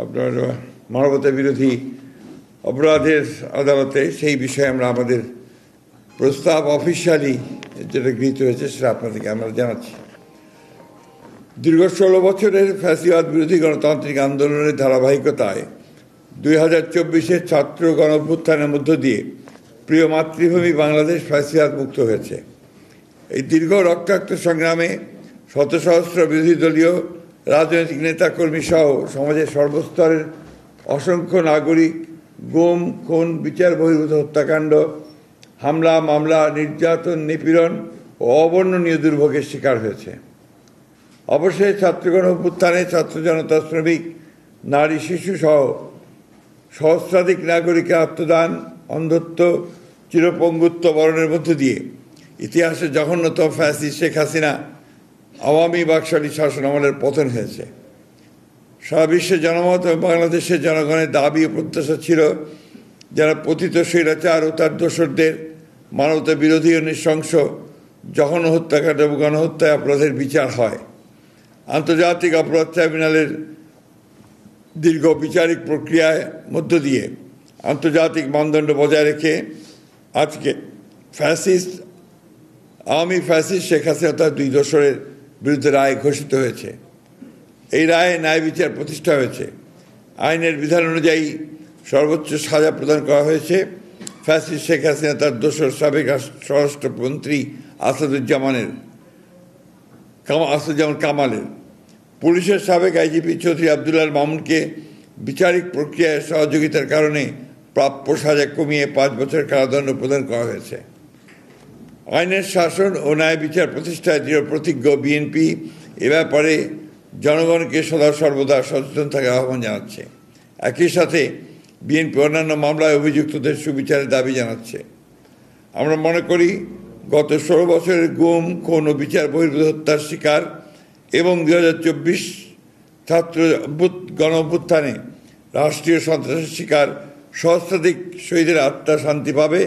আপনার মানবতা বিরোধী অপরাধের আদালতে সেই বিষয়ে আমরা আমাদের প্রস্তাব অফিসিয়ালি যেটা গৃহীত হয়েছে সেটা আপনাদেরকে আমরা জানাচ্ছি। দীর্ঘ 16 বছরের ফ্যাসিবাদ বিরোধী গণতান্ত্রিক আন্দোলনের ধারাবাহিকতায় 2024-এর ছাত্র গণঅভ্যুত্থানের মধ্য দিয়ে প্রিয় মাতৃভূমি বাংলাদেশ ফ্যাসিবাদ মুক্ত হয়েছে। এই দীর্ঘ রক্তাক্ত সংগ্রামে শত সহস্র বিরোধী দলীয় রাজনৈতিক নেতাকর্মী সহ সমাজের সর্বস্তরের অসংখ্য নাগরিক গুম, খুন, বিচার বহির্ভূত হত্যাকাণ্ড, হামলা, মামলা, নির্যাতন, নিপীড়ন ও অবর্ণনীয় দুর্ভোগের শিকার হয়েছে। অবশ্যই ছাত্রগণ অভ্যুত্থানে ছাত্র জনতা, শ্রমিক, নারী, শিশু সহ সহস্রাধিক নাগরিকের আত্মদান, অন্ধত্ব, চিরপঙ্গুত্ব বরণের মধ্য দিয়ে ইতিহাসে জঘন্যতম ফ্যাসিস্ট শেখ হাসিনা আওয়ামী বাকশালী শাসন আমলের পতন হয়েছে। সারা বিশ্বের জনমত এবং বাংলাদেশের জনগণের দাবি ও প্রত্যাশা ছিল যারা পতিত স্বৈরাচার ও তার দোসরদের মানবতা বিরোধী ও নৃশংস জঘন্য হত্যাকাণ্ড এবং গণহত্যায় অপরাধের বিচার হয়। আন্তর্জাতিক অপরাধ ট্রাইব্যুনালের দীর্ঘ বিচারিক প্রক্রিয়ার মধ্য দিয়ে আন্তর্জাতিক মানদণ্ড বজায় রেখে আজকে আওয়ামী ফ্যাসিস্ট শেখ হাসিনা তার 2 দোসরের বিরুদ্ধে রায় ঘোষিত হয়েছে। এই রায়ে ন্যায় বিচার প্রতিষ্ঠা হয়েছে। আইনের বিধান অনুযায়ী সর্বোচ্চ সাজা প্রদান করা হয়েছে ফ্যাসিস্ট শেখ হাসিনা তার দোসর সাবেক স্বরাষ্ট্রমন্ত্রী আসাদুজ্জামান কামালের। পুলিশের সাবেক আইজিপি চৌধুরী আবদুল্লাহ মামুনকে বিচারিক প্রক্রিয়ায় সহযোগিতার কারণে প্রাপ্য সাজা কমিয়ে 5 বছর কারাদণ্ড প্রদান করা হয়েছে। আইনের শাসন ও ন্যায় বিচার প্রতিষ্ঠায় দৃঢ় প্রতিজ্ঞ বিএনপি এ ব্যাপারে জনগণকে সদা সর্বদা সচেতন থাকার আহ্বান জানাচ্ছে। একই সাথে বিএনপি অন্যান্য মামলায় অভিযুক্তদের সুবিচারের দাবি জানাচ্ছে। আমরা মনে করি গত 16 বছরের গুম, খুন ও বিচার বহির্ভূত হত্যার শিকার এবং 2024 ছাত্র গণ অভ্যুত্থানে রাষ্ট্রীয় সন্ত্রাসের শিকার সহস্রাধিক শহীদের আত্মা শান্তি পাবে।